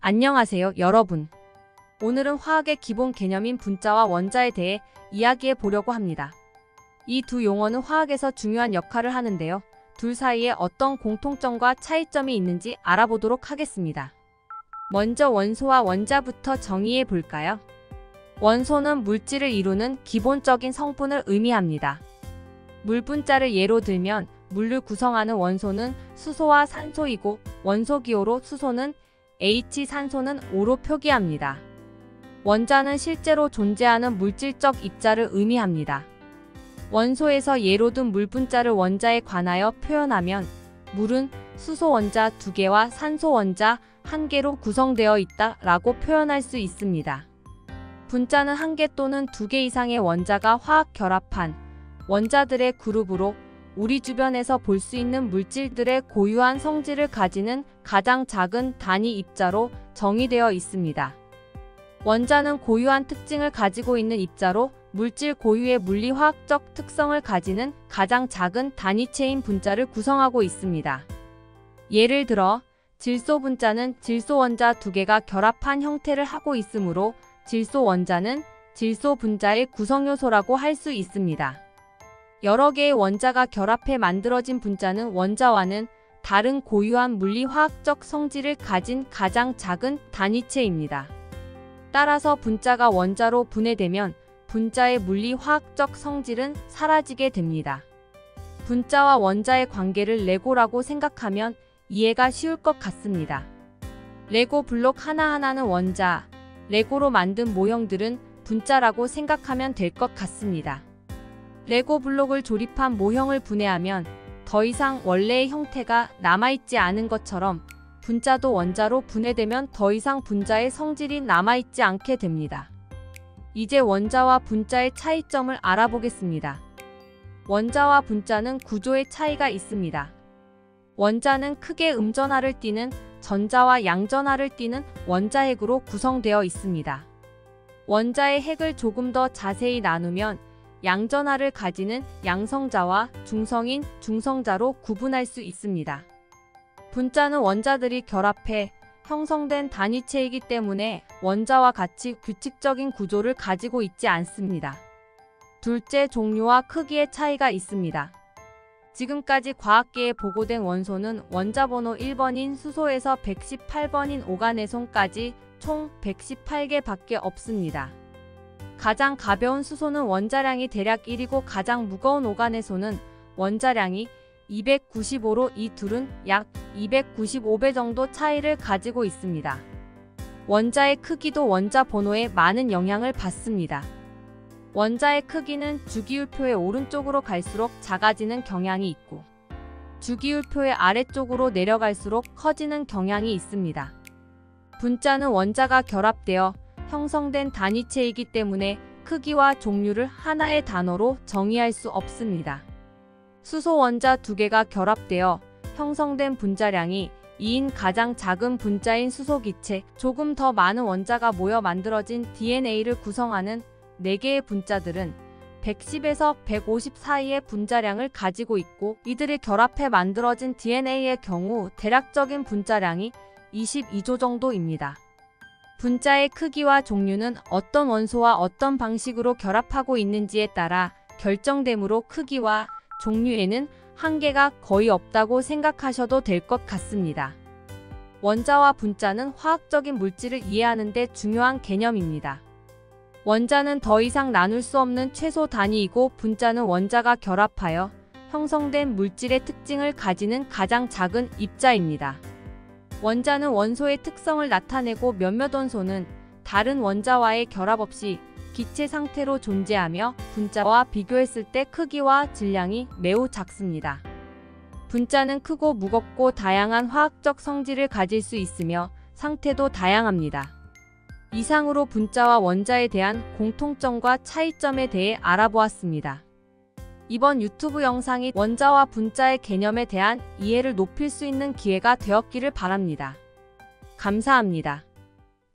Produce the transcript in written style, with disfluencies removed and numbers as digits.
안녕하세요, 여러분. 오늘은 화학의 기본 개념인 분자와 원자에 대해 이야기해 보려고 합니다. 이 두 용어는 화학에서 중요한 역할을 하는데요. 둘 사이에 어떤 공통점과 차이점이 있는지 알아보도록 하겠습니다. 먼저 원소와 원자부터 정의해 볼까요? 원소는 물질을 이루는 기본적인 성분을 의미합니다. 물분자를 예로 들면 물을 구성하는 원소는 수소와 산소이고 원소기호로 수소는 H, 산소는 O로 표기합니다. 원자는 실제로 존재하는 물질적 입자를 의미합니다. 원소에서 예로 든 물분자를 원자에 관하여 표현하면 물은 수소 원자 2개와 산소 원자 1개로 구성되어 있다 라고 표현할 수 있습니다. 분자는 1개 또는 2개 이상의 원자가 화학 결합한 원자들의 그룹으로 우리 주변에서 볼 수 있는 물질들의 고유한 성질을 가지는 가장 작은 단위 입자로 정의되어 있습니다. 원자는 고유한 특징을 가지고 있는 입자로 물질 고유의 물리화학적 특성을 가지는 가장 작은 단위체인 분자를 구성하고 있습니다. 예를 들어 질소 분자는 질소 원자 2개가 결합한 형태를 하고 있으므로 질소 원자는 질소 분자의 구성요소라고 할 수 있습니다. 여러 개의 원자가 결합해 만들어진 분자는 원자와는 다른 고유한 물리화학적 성질을 가진 가장 작은 단위체입니다. 따라서 분자가 원자로 분해되면 분자의 물리화학적 성질은 사라지게 됩니다. 분자와 원자의 관계를 레고라고 생각하면 이해가 쉬울 것 같습니다. 레고 블록 하나하나는 원자, 레고로 만든 모형들은 분자라고 생각하면 될 것 같습니다. 레고 블록을 조립한 모형을 분해하면 더 이상 원래의 형태가 남아있지 않은 것처럼 분자도 원자로 분해되면 더 이상 분자의 성질이 남아있지 않게 됩니다. 이제 원자와 분자의 차이점을 알아보겠습니다. 원자와 분자는 구조의 차이가 있습니다. 원자는 크게 음전하를 띠는 전자와 양전하를 띠는 원자핵으로 구성되어 있습니다. 원자의 핵을 조금 더 자세히 나누면 양전하를 가지는 양성자와 중성인 중성자로 구분할 수 있습니다. 분자는 원자들이 결합해 형성된 단위체이기 때문에 원자와 같이 규칙적인 구조를 가지고 있지 않습니다. 둘째, 종류와 크기의 차이가 있습니다. 지금까지 과학계에 보고된 원소는 원자 번호 1번인 수소에서 118번인 오가내손까지 총 118개 밖에 없습니다. 가장 가벼운 수소는 원자량이 대략 1이고 가장 무거운 오가내손은 원자량이 295로 이 둘은 약 295배 정도 차이를 가지고 있습니다. 원자의 크기도 원자 번호에 많은 영향을 받습니다. 원자의 크기는 주기율표의 오른쪽으로 갈수록 작아지는 경향이 있고 주기율표의 아래쪽으로 내려갈수록 커지는 경향이 있습니다. 분자는 원자가 결합되어 형성된 단위체이기 때문에 크기와 종류를 하나의 단어로 정의할 수 없습니다. 수소 원자 2개가 결합되어 형성된 분자량이 2인 가장 작은 분자인 수소기체, 조금 더 많은 원자가 모여 만들어진 DNA를 구성하는 4개의 분자들은 110에서 150 사이의 분자량을 가지고 있고 이들이 결합해 만들어진 DNA의 경우 대략적인 분자량이 22조 정도입니다. 분자의 크기와 종류는 어떤 원소와 어떤 방식으로 결합하고 있는지에 따라 결정되므로 크기와 종류에는 한계가 거의 없다고 생각하셔도 될 것 같습니다. 원자와 분자는 화학적인 물질을 이해하는 데 중요한 개념입니다. 원자는 더 이상 나눌 수 없는 최소 단위이고 분자는 원자가 결합하여 형성된 물질의 특징을 가지는 가장 작은 입자입니다. 원자는 원소의 특성을 나타내고 몇몇 원소는 다른 원자와의 결합 없이 기체 상태로 존재하며 분자와 비교했을 때 크기와 질량이 매우 작습니다. 분자는 크고 무겁고 다양한 화학적 성질을 가질 수 있으며 상태도 다양합니다. 이상으로 분자와 원자에 대한 공통점과 차이점에 대해 알아보았습니다. 이번 유튜브 영상이 원자와 분자의 개념에 대한 이해를 높일 수 있는 기회가 되었기를 바랍니다. 감사합니다.